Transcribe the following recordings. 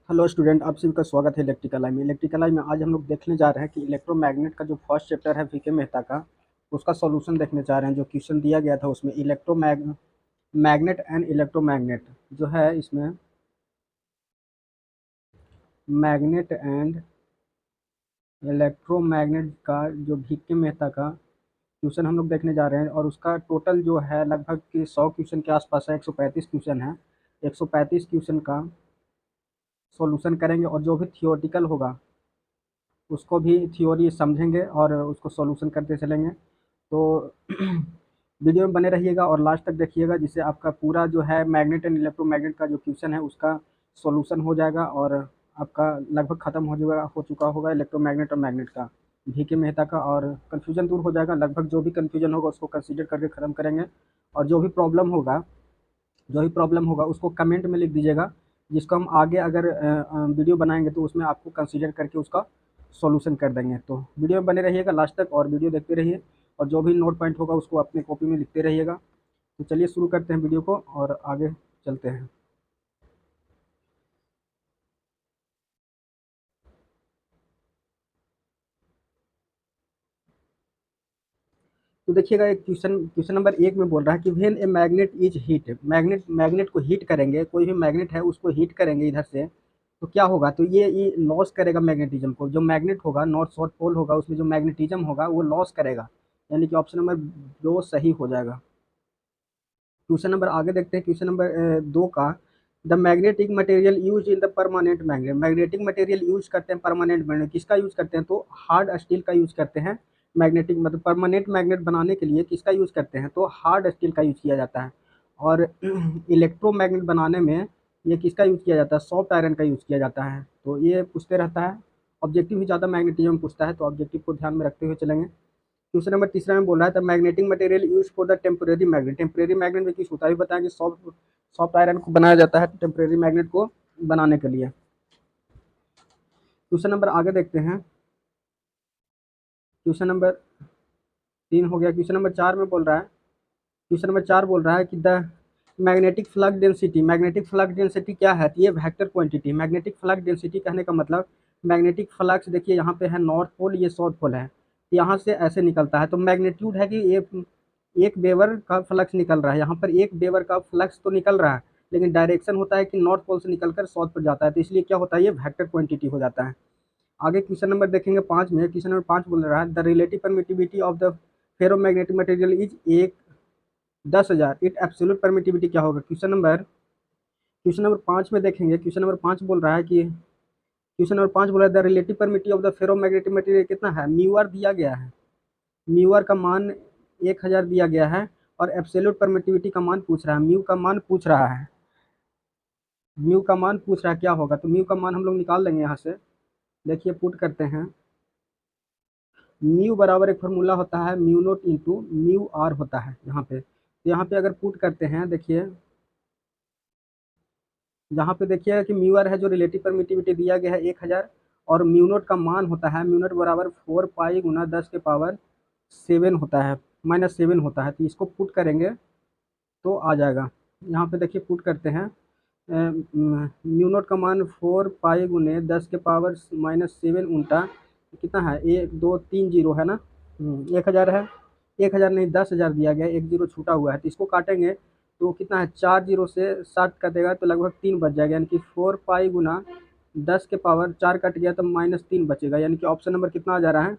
Hello student, आप सभी का स्वागत है इलेक्ट्रिकल लाइन में। इलेक्ट्रिकल लाइन में आज हम लोग देखने जा रहे हैं कि इलेक्ट्रोमैग्नेट का जो फर्स्ट चैप्टर है वीके मेहता का, उसका सॉल्यूशन देखने जा रहे हैं। जो क्वेश्चन दिया गया था उसमें मैग्नेट एंड इलेक्ट्रोमैग्नेट जो है, इसमें मैग्नेट एंड इलेक्ट्रोमैग्नेट का जो वीके मेहता का क्वेश्चन हम लोग देखने जा रहे हैं, और उसका टोटल जो है लगभग कि 100 क्वेश्चन के आसपास है। 135 क्वेश्चन है। 135 क्वेश्चन का सॉल्यूशन करेंगे, और जो भी थियोरटिकल होगा उसको भी थ्योरी समझेंगे और उसको सॉल्यूशन करते चलेंगे। तो वीडियो में बने रहिएगा और लास्ट तक देखिएगा, जिससे आपका पूरा जो है मैग्नेट एंड इलेक्ट्रोमैग्नेट का जो क्वेश्चन है उसका सॉल्यूशन हो जाएगा, और आपका लगभग खत्म हो चुका होगा इलेक्ट्रोमैग्नेट और मैग्नेट का भी के मेहता का, और कन्फ्यूजन दूर हो जाएगा। लगभग जो भी कन्फ्यूजन होगा उसको कंसीडर करके ख़त्म करेंगे, और जो भी प्रॉब्लम होगा उसको कमेंट में लिख दीजिएगा, जिसको हम आगे अगर वीडियो बनाएंगे तो उसमें आपको कंसीडर करके उसका सॉल्यूशन कर देंगे। तो वीडियो में बने रहिएगा लास्ट तक और वीडियो देखते रहिए, और जो भी नोट पॉइंट होगा उसको अपने कॉपी में लिखते रहिएगा। तो चलिए शुरू करते हैं वीडियो को और आगे चलते हैं। तो देखिएगा, एक क्वेश्चन क्वेश्चन नंबर 1 में बोल रहा है कि when a magnet is heat, magnet को हीट करेंगे, कोई भी मैग्नेट है उसको हीट करेंगे इधर से, तो क्या होगा? तो ये लॉस करेगा मैग्नेटिज्म को। जो मैग्नेट होगा, नॉर्थ साउथ पोल होगा, उसमें जो मैग्नेटिज्म होगा वो लॉस करेगा, यानी कि ऑप्शन नंबर 2 सही हो जाएगा। क्वेश्चन नंबर आगे देखते हैं, क्वेश्चन नंबर 2 का, the magnetic material use in the permanent magnet, magnetic material use करते हैं परमानेंट मैग्नेट, किसका यूज करते हैं? तो हार्ड स्टील का यूज करते हैं। मैग्नेटिक मतलब परमानेंट मैग्नेट बनाने के लिए किसका यूज करते हैं? तो हार्ड स्टील का यूज किया जाता है। और इलेक्ट्रोमैग्नेट बनाने में ये किसका यूज किया जाता है? सॉफ्ट आयरन का यूज किया जाता है। तो ये पूछते रहता है, ऑब्जेक्टिव ही ज़्यादा मैग्नेटिज्म पूछता है, तो ऑब्जेक्टिव को ध्यान में रखते हुए चलेंगे। क्वेश्चन नंबर तीसरा में बोल रहा है, the magnetic material use for the temporary magnet, temporary magnet में किस होता है बताएं कि सॉफ्ट सॉफ्ट आयरन को बनाया जाता है टेम्परेरी मैग्नेट को बनाने के लिए। क्वेश्चन नंबर आगे देखते हैं, क्वेश्चन नंबर 3 हो गया। क्वेश्चन नंबर 4 में बोल रहा है, क्वेश्चन नंबर 4 बोल रहा है कि the magnetic flux density, magnetic flux density क्या है? तो ये vector quantity. Magnetic flux density कहने का मतलब, मैग्नेटिक फ्लक्स देखिए यहाँ पे है नॉर्थ पोल, ये साउथ पोल है, यहाँ से ऐसे निकलता है, तो मैग्नीट्यूड है कि ये एक वेबर का फ्लक्स निकल रहा है, यहाँ पर एक वेबर का फ्लक्स तो निकल रहा है, लेकिन डायरेक्शन होता है कि नॉर्थ पोल से निकलकर साउथ पर जाता है, तो इसलिए क्या होता है? ये वेक्टर क्वांटिटी हो जाता है। आगे क्वेश्चन नंबर देखेंगे 5 में। क्वेश्चन नंबर 5 बोल रहा है, the relative permittivity of the ferromagnetic material is एक 10,000, इट एब्सोल्यूट परमिटिविटी क्या होगा? क्वेश्चन नंबर 5 में देखेंगे। क्वेश्चन नंबर 5 बोल रहा है कि, क्वेश्चन नंबर 5 बोल रहा है, the relative permittivity of the ferromagnetic material कितना है? म्यू आर दिया गया है, म्यू आर का मान 1,000 दिया गया है, और एब्सोल्यूट परमिटिविटी का मान पूछ रहा है, म्यू का मान पूछ रहा है, म्यू का मान पूछ रहा है क्या होगा? तो म्यू का मान हम लोग निकाल लेंगे यहाँ से। देखिए पुट करते हैं, म्यू बराबर एक फार्मूला होता है mu naught into mu r होता है यहाँ पे। तो यहाँ पे अगर पुट करते हैं, देखिए यहाँ पे देखिएगा कि म्यू आर है जो रिलेटिव परमिटिविटी दिया गया है 1,000, और म्यू नोट का मान होता है, म्यू नोट बराबर 4 पाई गुना 10 के पावर 7 होता है, -7 होता है। तो इसको पुट करेंगे तो आ जाएगा। यहाँ पे देखिए पुट करते हैं, म्यू नोट का मान 4 पाई गुने 10 के पावर -7 उल्टा कितना है? 1 2 3 जीरो है ना। 1,000 है, 1,000 नहीं 10,000 दिया गया, एक जीरो छूटा हुआ है, तो इसको काटेंगे तो कितना है? 4 जीरो से 60 कटेगा तो लगभग 3 बच जाएगा, यानी कि 4 पाई गुना 10 के पावर 4 कट गया तो -3 बचेगा, यानी कि ऑप्शन नंबर कितना आ जा रहा है?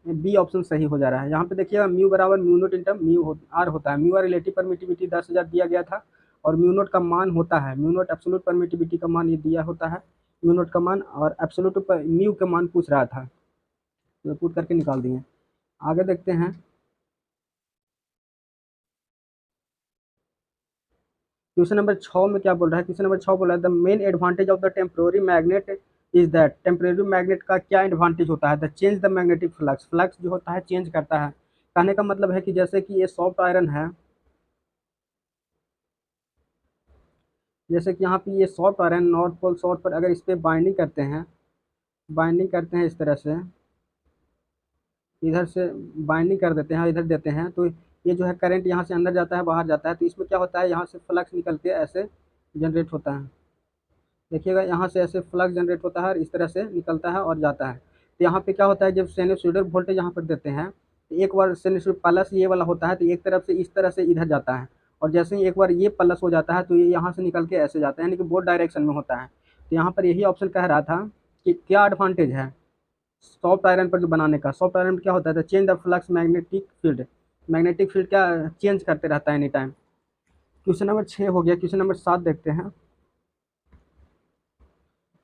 बी ऑप्शन सही हो जा रहा है। यहाँ पे देखिएगा म्यू बराबर mu naught into mu r होता है। म्यू आर रिलेटिव परमिटिविटी 10,000 दिया गया था, और म्यू नोट का मान होता है, म्यू नोट एब्सोल्यूट परमिटिविटी का मान ये दिया होता है, म्यू नोट का मान, और एब्सोल्यूट म्यू का मान पूछ रहा था, तो पुट करके निकाल दिए। आगे देखते हैं, क्वेश्चन नंबर 6 में क्या बोल रहा है? क्वेश्चन नंबर 6 बोल रहा है, the main advantage of the temporary magnet is that, temporary magnet का क्या एडवांटेज होता है? The change the magnetic flux, flux जो होता है चेंज करता है। कहने का मतलब है कि जैसे कि ये सॉफ्ट आयरन है, जैसे कि यहाँ पे ये soft iron north pole south पर अगर इस पर बाइंडिंग करते हैं इस तरह से, इधर से बाइंडिंग कर देते हैं, इधर देते हैं, तो ये जो है करंट यहाँ से अंदर जाता है बाहर जाता है, तो इसमें क्या होता है? यहाँ से फ्लक्स निकल के ऐसे जनरेट होता है, देखिएगा यहाँ से ऐसे फ्लक्स जनरेट होता है और इस तरह से निकलता है और जाता है। तो यहाँ पे क्या होता है, जब साइनसॉइडल वोल्टेज यहाँ पर देते हैं तो एक बार साइनसॉइड प्लस ये वाला होता है तो एक तरफ से इस तरह से इधर जाता है, और जैसे ही एक बार ये प्लस हो जाता है तो ये यहाँ से निकल के ऐसे जाता है, यानी कि बोथ डायरेक्शन में होता है। तो यहाँ पर यही ऑप्शन कह रहा था कि क्या एडवांटेज है सॉफ्ट आयरन पर जो बनाने का। सॉफ्ट आयरन में क्या होता है, change the flux magnetic field, magnetic field क्या चेंज करते रहता है एनी टाइम। क्वेश्चन नंबर 6 हो गया। क्वेश्चन नंबर 7 देखते हैं।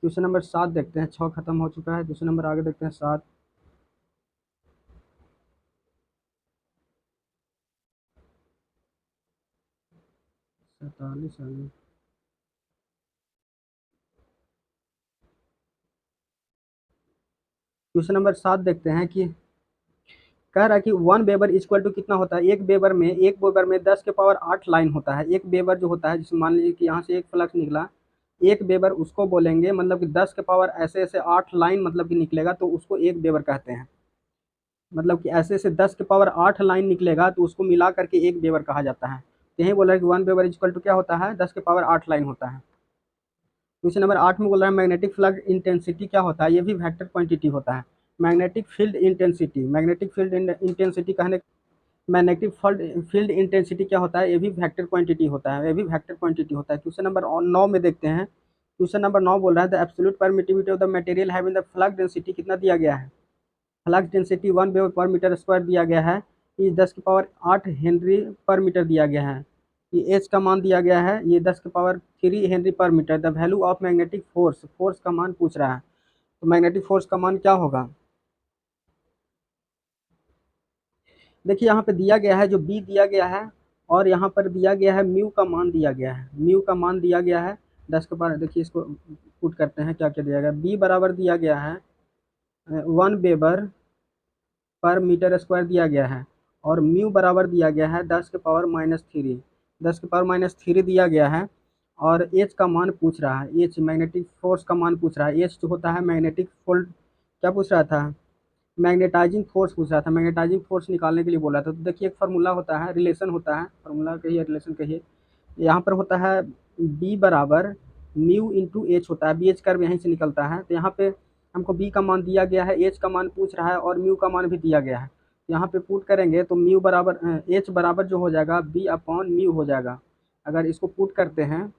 क्वेश्चन नंबर 7 देखते हैं, 6 खत्म हो चुका है। क्वेश्चन नंबर आगे देखते हैं 7। सैंतालीस आगे। क्वेश्चन नंबर 7 देखते हैं कि कह रहा है कि 1 वेबर इक्वल टू कितना होता है, एक वेबर में 10 के पावर 8 लाइन होता है। एक वेबर जो होता है, जिसमें मान लीजिए कि यहाँ से एक फ्लक्स निकला, एक वेबर उसको बोलेंगे, मतलब कि 10 के पावर ऐसे ऐसे 8 लाइन मतलब कि निकलेगा तो उसको एक वेबर कहते हैं। मतलब कि ऐसे ऐसे 10 के पावर 8 लाइन निकलेगा तो उसको मिला करके एक वेबर कहा जाता है। तो यही बोला है कि 1 वेबर इक्वल टू क्या होता है, 10 के पावर 8 लाइन होता है। क्वेश्चन नंबर 8 में बोल रहा है मैग्नेटिक फ्लक्स इंटेंसिटी क्या होता है, ये भी वेक्टर क्वांटिटी होता है। Magnetic field intensity, magnetic field intensity कहने, मैग्नेटिक फील्ड इंटेंसिटी क्या होता है, ये भी वेक्टर क्वांटिटी होता है, ये भी वेक्टर क्वांटिटी होता है। क्वेश्चन नंबर 9 में देखते हैं। क्वेश्चन नंबर 9 बोल रहा है the absolute permittivity of the material having the flux density कितना दिया गया है, flux density 1 weber per metre square दिया गया है। ये 10 के पावर 8 हेनरी पर मीटर दिया गया है। ये एच का मान दिया गया है, ये 10 के power 3 henry per metre. The value of magnetic force, force का मान पूछ रहा है, तो मैग्नेटिक फोर्स का मान क्या होगा। देखिए यहाँ पे दिया गया है जो बी दिया गया है, और यहाँ पर दिया गया है म्यू का मान दिया गया है, म्यू का मान दिया गया है 10 के पावर। देखिए इसको पुट करते हैं, क्या क्या दिया गया, बी बराबर दिया गया है 1 वेबर पर मीटर स्क्वायर दिया गया है, और म्यू बराबर दिया गया है 10 के पावर-3, 10 के पावर-3 दिया गया है। और एच का मान पूछ रहा है, एच मैग्नेटिक फोर्स का मान पूछ रहा है। एच जो होता है मैग्नेटिक फोल्ड, क्या पूछ रहा था, मैग्नेटाइजिंग फोर्स पूछ रहा था, मैग्नेटाइजिंग फोर्स निकालने के लिए बोला था। तो देखिए एक फार्मूला होता है, रिलेशन होता है, फार्मूला कहिए रिलेशन कहिए, यहाँ पर होता है बी बराबर म्यू इंटू एच होता है, बी एच कर्व यहीं से निकलता है। तो यहाँ पे हमको बी का मान दिया गया है, एच का मान पूछ रहा है, और म्यू का मान भी दिया गया है। यहाँ पे पुट करेंगे तो म्यू बराबर एच बराबर जो हो जाएगा बी अपॉन म्यू हो जाएगा। अगर इसको पुट करते हैं,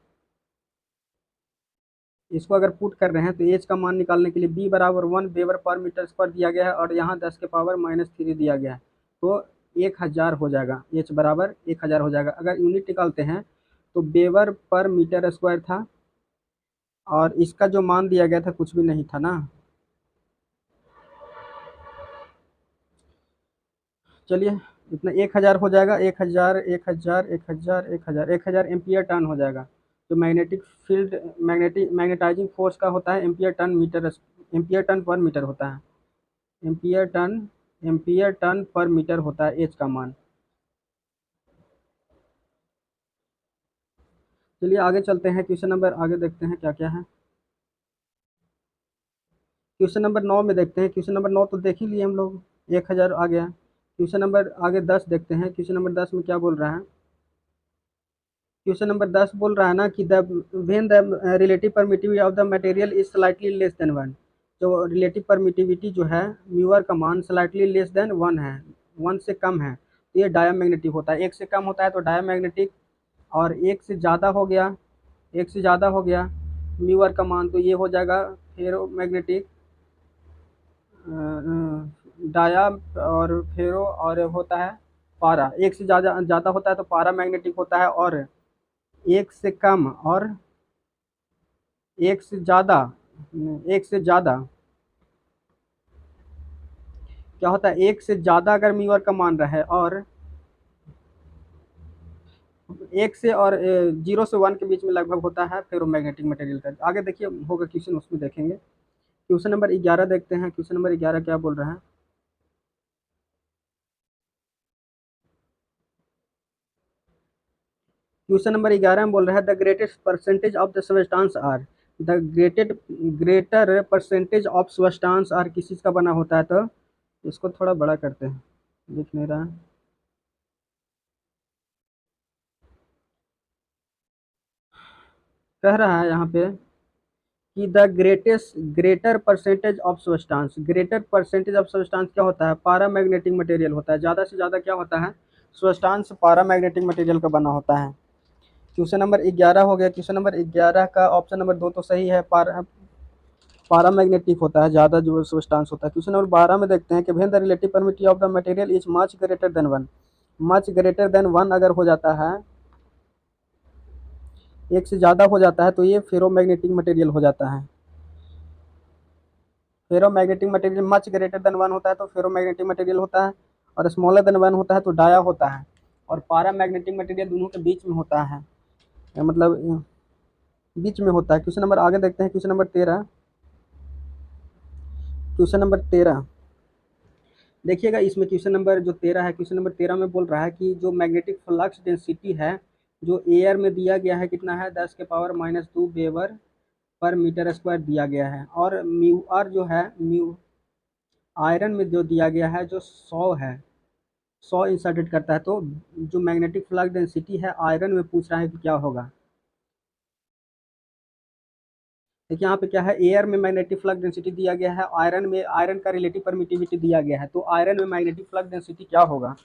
इसको अगर पुट कर रहे हैं तो एच का मान निकालने के लिए बी बराबर 1 वेबर पर मीटर स्क्वायर दिया गया है, और यहाँ 10 के पावर-3 दिया गया है। तो 1000 हो जाएगा, एच बराबर 1000 हो जाएगा। अगर यूनिट निकालते हैं तो वेबर पर मीटर स्क्वायर था, और इसका जो मान दिया गया था कुछ भी नहीं था ना। चलिए इतना 1000 हो जाएगा, 1000 1000 1000 1000 1000 एम्पियर टन हो जाएगा। जो मैग्नेटिक फील्ड, मैग्नेटाइजिंग फोर्स का होता है ampere turn metre, ampere turn per metre होता है, ampere turn, ampere turn per metre होता है एच का मान। चलिए आगे चलते हैं, क्वेश्चन नंबर आगे देखते हैं क्या क्या है। क्वेश्चन नंबर 9 में देखते हैं। क्वेश्चन नंबर 9 तो देख ही लिए हम लोग, 1000 आ गया। क्वेश्चन नंबर आगे 10 देखते हैं। क्वेश्चन नंबर 10 में क्या बोल रहा है, क्वेश्चन नंबर 10 बोल रहा है ना कि the when the relative permittivity of the material is slightly less than 1। जो रिलेटिव परमिटिविटी जो है म्यूअर का मान स्लाइटली लेस देन 1 है, 1 से कम है, तो ये डायमैग्नेटिक होता है। 1 से कम होता है तो डायमैग्नेटिक, और 1 से ज़्यादा हो गया, 1 से ज़्यादा हो गया म्यूअर का मान, तो ये हो जाएगा फेरोमैग्नेटिक, डाया, और फेरो, और होता है पारा। 1 से ज़्यादा ज़्यादा होता है तो पारा मैग्नेटिक होता है, और 1 से कम और 1 से ज़्यादा, 1 से ज़्यादा क्या होता है, 1 से ज़्यादा अगर म्यूअर का मान रहे, और 1 से और 0 से 1 के बीच में लगभग होता है फेरोमैग्नेटिक मटेरियल का। आगे देखिए होगा क्वेश्चन, उसमें देखेंगे। क्वेश्चन नंबर 11 देखते हैं। क्वेश्चन नंबर 11 क्या बोल रहा है, क्वेश्चन नंबर 11 में बोल रहा है the greatest percentage of the substance are, the greater percentage of substance are किस चीज़ का बना होता है। तो इसको थोड़ा बड़ा करते हैं, दिख नहीं रहा है। कह रहा है यहाँ पे कि the greater percentage of substance, greater percentage of substance क्या होता है, पैरामैग्नेटिक मटेरियल होता है, ज़्यादा से ज़्यादा क्या होता है, सब्सटेंस पैरामैग्नेटिक मटेरियल का बना होता है। क्वेश्चन नंबर 11 हो गया। क्वेश्चन नंबर 11 का ऑप्शन नंबर 2 तो सही है, पैरामैग्नेटिक होता है, ज़्यादा जो सब्सटेंस होता है। क्वेश्चन नंबर 12 में देखते हैं कि when the relative permittivity of the material is much greater than 1, much greater than 1 अगर हो जाता है, एक से ज़्यादा हो जाता है तो ये फेरोमैग्नेटिक मटेरियल हो जाता है। Ferromagnetic material much greater than 1 होता है तो फेरोमैग्नेटिक मटेरियल होता है, और स्मॉलर देन 1 होता है तो डाया होता है, और पैरामैग्नेटिक मटेरियल दोनों के बीच में होता है, मतलब बीच में होता है। क्वेश्चन नंबर आगे देखते हैं। क्वेश्चन नंबर 13, क्वेश्चन नंबर 13 देखिएगा, इसमें क्वेश्चन नंबर जो 13 है, क्वेश्चन नंबर 13 में बोल रहा है कि जो मैग्नेटिक फ्लक्स डेंसिटी है जो एयर में दिया गया है कितना है, 10⁻⁻2 वेबर पर मीटर स्क्वायर दिया गया है, और म्यू आर जो है, म्यू आयरन में जो दिया गया है जो 100 है, 100 इंसर्टेड करता है, तो जो मैग्नेटिक फ्लक्स डेंसिटी है आयरन में पूछ रहा है कि क्या होगा। देखिए यहाँ पे क्या है, एयर में मैग्नेटिक फ्लक्स डेंसिटी दिया गया है, आयरन में आयरन का रिलेटिव परमिटिविटी दिया गया है, तो आयरन में मैग्नेटिक फ्लक्स डेंसिटी क्या होगा।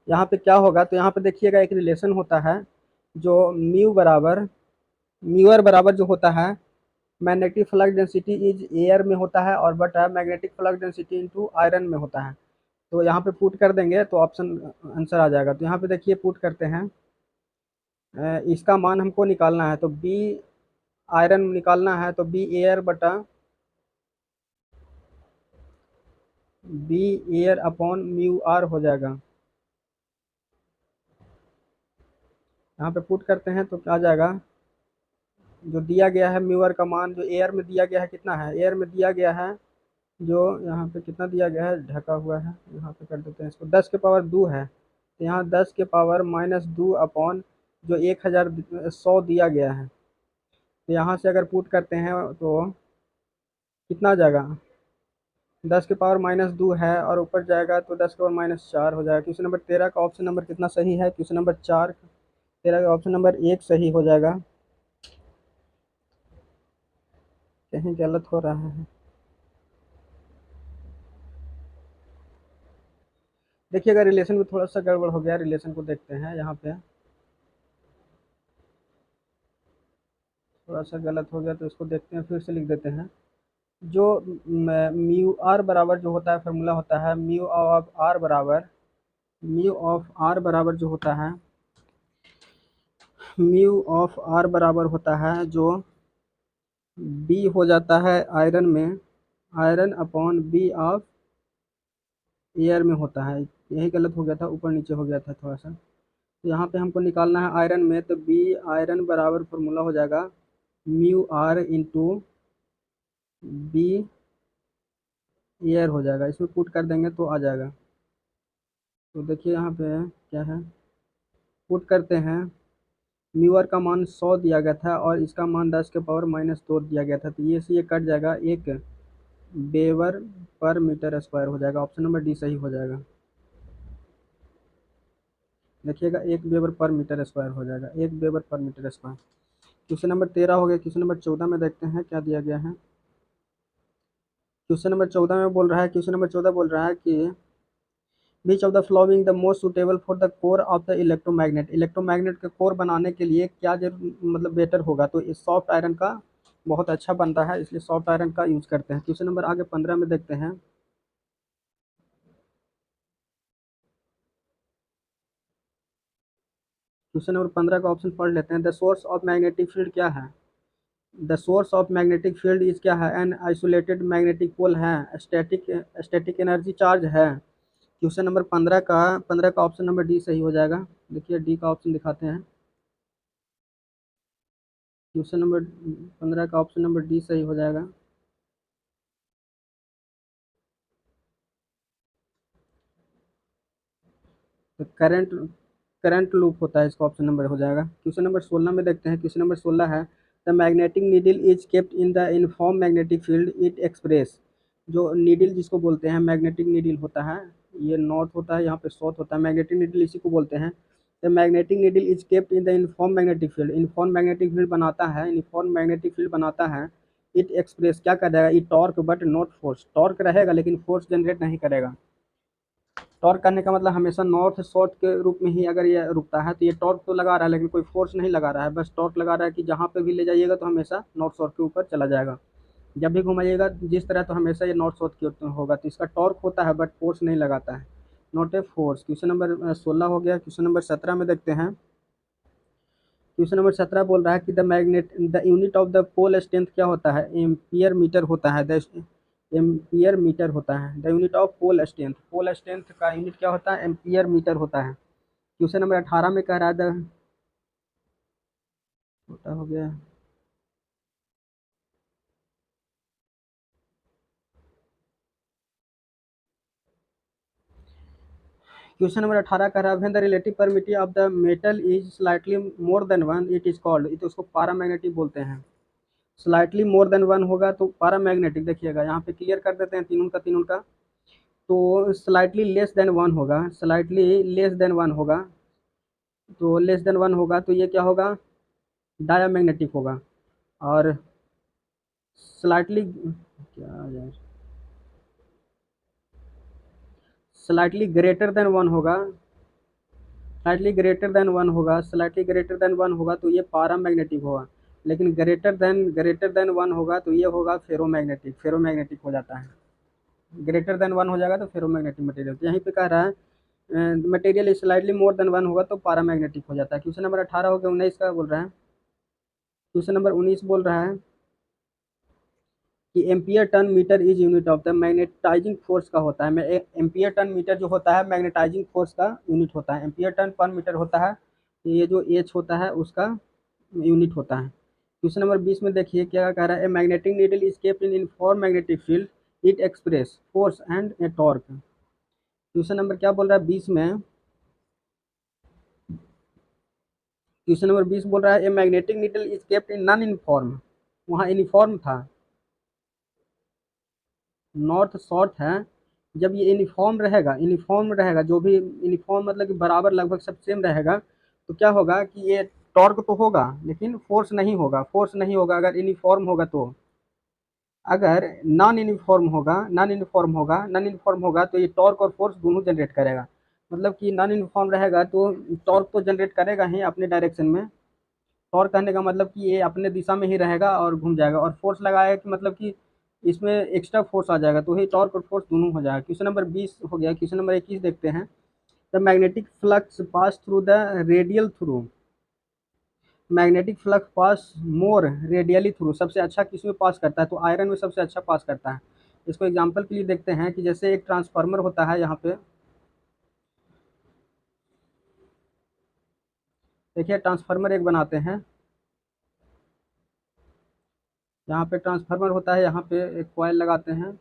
यहाँ पे क्या होगा, तो यहाँ पे देखिएगा एक रिलेशन होता है जो म्यू आर बराबर जो होता है, magnetic flux density is air में होता है और बटा magnetic flux density into iron में होता है। तो यहाँ पे पुट कर देंगे तो ऑप्शन आंसर आ जाएगा। तो यहाँ पे देखिए पुट करते हैं, इसका मान हमको निकालना है, तो बी आयरन निकालना है, तो बी एयर बटा B air upon mu r हो जाएगा। यहाँ पे पुट करते हैं तो क्या आ जाएगा, जो दिया गया है म्यू आर का मान जो एयर में दिया गया है कितना है, एयर में दिया गया है जो यहाँ पे कितना दिया गया है, ढका हुआ है, यहाँ पे कर देते हैं इसको, 10⁻2 है, तो यहाँ 10⁻−2 अपॉन जो 1,100 दिया गया है, तो यहाँ से अगर पुट करते हैं तो कितना आ जाएगा, 10⁻−2 है और ऊपर जाएगा तो 10⁻−4 हो जाएगा। क्वेश्चन नंबर 13 का ऑप्शन नंबर कितना सही है, क्वेश्चन नंबर 4 13 का ऑप्शन नंबर 1 सही हो जाएगा, कहीं गलत हो रहा है। देखिएगा रिलेशन में थोड़ा सा गड़बड़ हो गया, रिलेशन को देखते हैं, यहाँ पे थोड़ा सा गलत हो गया तो इसको देखते हैं, फिर से लिख देते हैं। जो म्यू आर बराबर जो होता है, फार्मूला होता है म्यू ऑफ आर बराबर जो होता है, म्यू ऑफ आर बराबर होता है जो बी हो जाता है आयरन में, iron upon B of air में होता है, यही गलत हो गया था, ऊपर नीचे हो गया था थोड़ा सा। तो यहाँ पे हमको निकालना है आयरन में, तो बी आयरन बराबर फार्मूला हो जाएगा mu r into B air हो जाएगा, इसमें पुट कर देंगे तो आ जाएगा। तो देखिए यहाँ पे क्या है, पुट करते हैं, म्यू आर का मान 100 दिया गया था और इसका मान 10⁻−2 दिया गया था, तो ये से ये कट जाएगा, एक वेबर पर मीटर स्क्वायर हो जाएगा, ऑप्शन नंबर डी सही हो जाएगा। देखिएगा एक वेबर पर मीटर स्क्वायर हो जाएगा, एक weber per metre square. Question number 13 हो गया। क्वेश्चन नंबर 14 में देखते हैं क्या दिया गया है। क्वेश्चन नंबर 14 में बोल रहा है, क्वेश्चन नंबर 14 बोल रहा है कि which of the flowing the most suitable for the core of the electromagnet, electromagnet के कोर बनाने के लिए क्या मतलब बेटर होगा, तो इस सॉफ्ट आयरन का बहुत अच्छा बनता है, इसलिए सॉफ्ट आयरन का यूज करते हैं। क्वेश्चन नंबर आगे 15 में देखते हैं। क्वेश्चन नंबर 15 का ऑप्शन पढ़ लेते हैं। The source of magnetic field क्या है, the source of magnetic field is क्या है, एन आइसोलेटेड मैग्नेटिक पोल है, स्टैटिक स्टैटिक एनर्जी चार्ज है। क्वेश्चन नंबर 15 का ऑप्शन नंबर डी सही हो जाएगा। देखिए डी का ऑप्शन दिखाते हैं, क्वेश्चन नंबर 15 का ऑप्शन नंबर डी सही हो जाएगा। तो करंट लूप होता है, इसका ऑप्शन नंबर हो जाएगा। क्वेश्चन नंबर 16 में देखते हैं। क्वेश्चन नंबर 16 है the magnetic needle is kept in the uniform magnetic field it express, जो नीडल जिसको बोलते हैं मैग्नेटिक नीडल होता है, ये नॉर्थ होता है, यहाँ पे साउथ होता है, मैग्नेटिक नीडल इसी को बोलते हैं। The magnetic needle is kept in the uniform magnetic field, uniform magnetic field बनाता है, यूनिफॉर्म मैग्नेटिक फील्ड बनाता है। इट एक्सप्रेस क्या करेगा, ई torque but not force, torque रहेगा लेकिन फोर्स जनरेट नहीं करेगा। टॉर्क करने का मतलब हमेशा नॉर्थ साउथ के रूप में ही अगर ये रुकता है तो ये टॉर्क तो लगा रहा है लेकिन कोई फोर्स नहीं लगा रहा है, बस टॉर्क लगा रहा है कि जहाँ पे भी ले जाइएगा तो हमेशा नॉर्थ साउथ के ऊपर चला जाएगा। जब भी घुमाइएगा जिस तरह तो हमेशा ये नॉर्थ साउथ की ओर होगा, तो इसका टॉर्क होता है बट फोर्स नहीं लगाता है, not a force. Question number 16 हो गया। क्वेश्चन नंबर 17 में देखते हैं। क्वेश्चन नंबर 17 बोल रहा है कि the unit of the pole strength क्या होता है, एम्पियर मीटर होता है। द एम्पियर मीटर होता है the unit of pole strength, pole strength का यूनिट क्या होता है, एम्पियर मीटर होता है। क्वेश्चन नंबर 18 में कह रहा है द छोटा हो गया। क्वेश्चन नंबर 18 कह रहा है the relative permittivity of the metal is slightly more than one it is called, तो उसको पारामैग्नेटिक बोलते हैं। स्लाइटली मोर देन वन होगा तो पारामैग्नेटिक। देखिएगा यहाँ पे क्लियर कर देते हैं तीनों का। तो स्लाइटली लेस देन वन होगा, स्लाइटली लेस देन वन होगा, तो लेस देन वन होगा तो ये क्या होगा, डायामैग्नेटिक होगा। और स्लाइटली क्या यार, स्लाइटली ग्रेटर देन वन होगा, स्लाइटली ग्रेटर देन वन होगा, स्लाइटली ग्रेटर देन वन होगा तो ये पारामैग्नेटिक होगा। लेकिन ग्रेटर देन वन होगा तो ये होगा फेरोमैग्नेटिक, फेरोमैग्नेटिक हो जाता है। ग्रेटर देन वन हो जाएगा तो फेरोमैग्नेटिक मटेरियल। तो यहीं पे कह रहा है material slightly more than one होगा तो पारामैग्नेटिक हो जाता है। क्वेश्चन नंबर 18 हो गया। 19 का बोल रहा है। क्वेश्चन नंबर 19 बोल रहा है कि ampere turn metre is unit of the magnetising force का होता है। एम्पियर टन मीटर जो होता है मैग्नेटाइजिंग फोर्स का यूनिट होता है। एम्पियर टन पर मीटर होता है, तो ये जो एच होता है उसका यूनिट होता है। क्वेश्चन नंबर 20 में देखिए क्या कह रहा है, a magnetic needle is kept in uniform magnetic field, it express force and A torque. Question number क्या बोल रहा है 20 में, क्वेश्चन नंबर 20 बोल रहा है a magnetic needle is kept in non uniform, वहाँ यूनिफॉर्म था, नॉर्थ साउथ है। जब ये यूनिफॉर्म रहेगा, जो भी यूनिफॉर्म मतलब कि बराबर लगभग सब सेम रहेगा, तो क्या होगा कि ये टॉर्क तो होगा लेकिन फोर्स नहीं होगा, फोर्स नहीं होगा अगर यूनिफॉर्म होगा तो। अगर नॉन यूनिफॉर्म होगा तो ये टॉर्क और फोर्स दोनों जनरेट करेगा। मतलब कि नॉन यूनिफॉर्म रहेगा तो टॉर्क तो जनरेट करेगा ही अपने डायरेक्शन में, टॉर्क कहने का मतलब कि ये अपने दिशा में ही रहेगा और घूम जाएगा, और फोर्स लगाया कि मतलब कि इसमें एक्स्ट्रा फोर्स आ जाएगा, तो ये टॉर्क और फोर्स दोनों हो जाएगा। क्वेश्चन नंबर 20 हो गया। क्वेश्चन नंबर 21 देखते हैं। The magnetic flux pass through the radial through, magnetic flux pass more radially through, सबसे अच्छा किस में पास करता है, तो आयरन में सबसे अच्छा पास करता है। इसको एग्जाम्पल के लिए देखते हैं कि जैसे एक ट्रांसफार्मर होता है, यहाँ पे देखिए ट्रांसफार्मर एक बनाते हैं, यहाँ पे ट्रांसफार्मर होता है, यहाँ पे एक कॉइल लगाते हैं,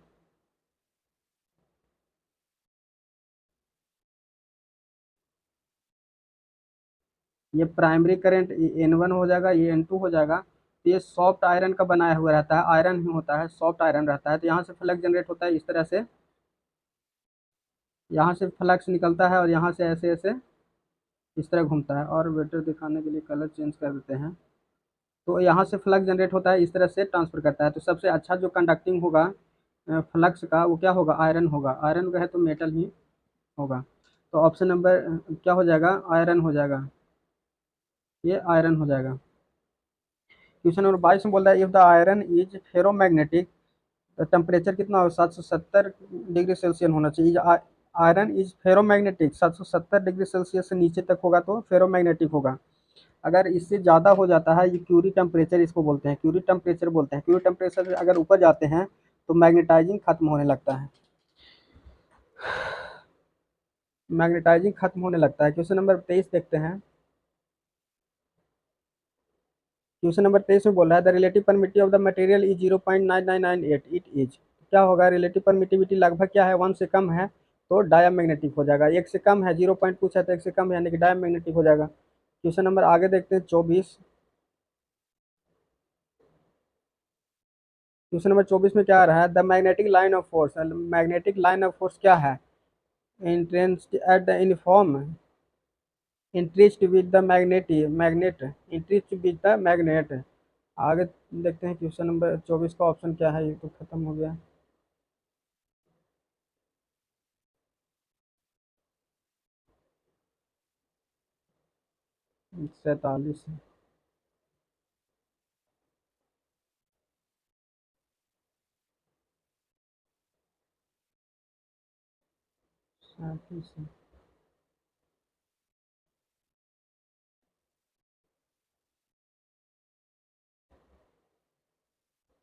ये प्राइमरी करंट N1 हो जाएगा, ये N2 हो जाएगा। तो ये सॉफ्ट आयरन का बनाया हुआ रहता है, आयरन ही होता है, सॉफ्ट आयरन रहता है। तो यहाँ से फ्लक्स जनरेट होता है इस तरह से, यहाँ से फ्लक्स निकलता है और यहाँ से ऐसे ऐसे इस तरह घूमता है। और बेटर दिखाने के लिए कलर चेंज कर देते हैं। तो यहाँ से फ्लक्स जनरेट होता है, इस तरह से ट्रांसफर करता है। तो सबसे अच्छा जो कंडक्टिंग होगा फ्लक्स का वो क्या होगा, आयरन होगा। आयरन का है तो मेटल ही होगा। तो ऑप्शन नंबर क्या हो जाएगा, आयरन हो जाएगा, ये आयरन हो जाएगा। क्वेश्चन नंबर 22 में बोल रहा है if the iron is ferromagnetic, temperature कितना हो, 770 डिग्री सेल्सियस होना चाहिए। Iron is ferromagnetic, 770 degree Celsius से नीचे तक होगा तो फेरोमैग्नेटिक होगा। अगर इससे ज़्यादा हो जाता है, ये क्यूरी टेम्परेचर इसको बोलते हैं, क्यूरी टेम्परेचर बोलते हैं। क्यूरी टेम्परेचर से अगर ऊपर जाते हैं तो मैग्नेटाइजिंग खत्म होने लगता है, मैग्नेटाइजिंग खत्म होने लगता है। क्वेश्चन नंबर 23 देखते हैं। क्वेश्चन नंबर 23 में बोल रहा है the relative permittivity of the material is 0.9998, it is, क्या होगा, रिलेटिव परमिटिविटी लगभग क्या है, 1 से कम है तो डायामैग्नेटिक हो जाएगा, 1 से कम है, 0 पॉइंट कुछ है तो 1 से कम है यानी कि डायामैग्नेटिक हो जाएगा। क्वेश्चन नंबर आगे देखते हैं 24। क्वेश्चन नंबर 24 में क्या आ रहा है, the magnetic line of force, magnetic line of force क्या है, entranced at the uniform interest with the magnet interest with the magnet. आगे देखते हैं क्वेश्चन नंबर 24 का ऑप्शन क्या है, ये तो खत्म हो गया। 47।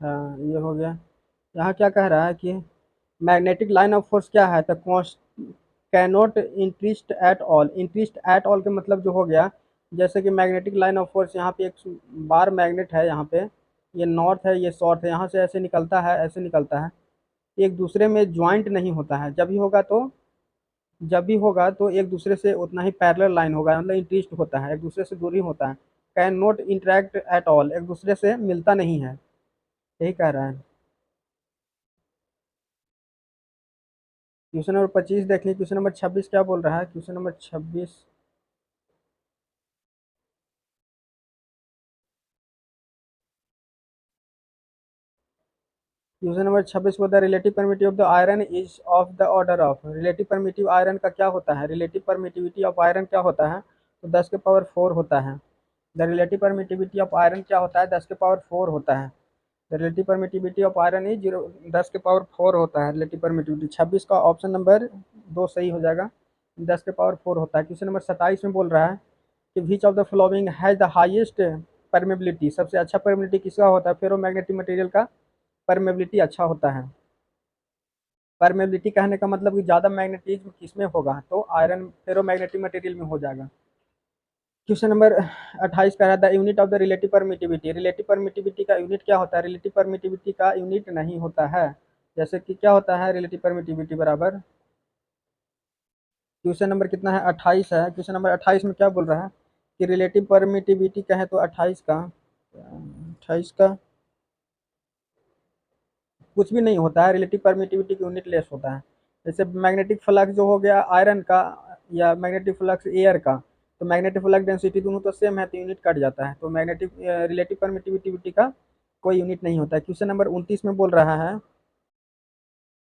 हाँ ये हो गया। यहाँ क्या कह रहा है कि मैग्नेटिक लाइन ऑफ फोर्स क्या है, तो cannot interest at all, interest at all के मतलब जो हो गया, जैसे कि मैग्नेटिक लाइन ऑफ फोर्स यहाँ पे एक बार मैग्नेट है, यहाँ पे ये नॉर्थ है ये साउथ है, यहाँ से ऐसे निकलता है ऐसे निकलता है, एक दूसरे में ज्वाइंट नहीं होता है, जब भी होगा तो एक दूसरे से उतना ही पैरेलल लाइन होगा, मतलब इंटरेस्ट होता है, एक दूसरे से दूरी होता है। Can not interact at all, एक दूसरे से मिलता नहीं है, यही कह रहा है। क्वेश्चन नंबर 25 देख लीजिए, क्वेश्चन नंबर 26 क्या बोल रहा है, क्वेश्चन नंबर 26। क्वेश्चन नंबर 26 को the relative primitive of the iron is of the order of, relative primitive iron का क्या होता है, रिलेटिव परमिटिविटी ऑफ आयरन क्या होता है, तो 10 के पावर 4 होता है। The relative permittivity of iron क्या होता है, 10 के पावर 4 होता है। The relative permittivity of iron is 10 के पावर 4 होता है रिलेटिव परमिटिविटी। 26 का ऑप्शन नंबर 2 सही हो जाएगा, 10 के पावर 4 होता है। क्वेश्चन नंबर 27 में बोल रहा है कि which of the following has the highest permeability, सबसे अच्छा परमेबिलिटी किसका होता है, फेरोमैग्नेटिक मटेरियल का परमेबिलिटी अच्छा होता है। परमेबिलिटी कहने का मतलब कि ज़्यादा मैग्नेटिज्म किसमें होगा, तो आयरन फेरोमैग्नेटिक मटेरियल में हो जाएगा। क्वेश्चन नंबर 28 का है the unit of the relative permittivity, relative permittivity का यूनिट क्या होता है, रिलेटिव परमिटिविटी का यूनिट नहीं होता है। जैसे कि क्या होता है रिलेटिव परमिटिविटी बराबर, क्वेश्चन नंबर कितना है 28 है, क्वेश्चन नंबर 28 में क्या बोल रहा है कि रिलेटिव परमिटिविटी कहें तो 28 का कुछ भी नहीं होता है, रिलेटिव परमिटिविटी की यूनिट लेस होता है। जैसे मैग्नेटिक फ्लक्स जो हो गया आयरन का या मैग्नेटिक फ्लक्स एयर का, तो मैग्नेटिक फ्लक्स डेंसिटी दोनों तो सेम है तो यूनिट कट जाता है, तो मैग्नेटिक रिलेटिव परमिटिविटी का कोई यूनिट नहीं होता है। क्वेश्चन नंबर 29 में बोल रहा है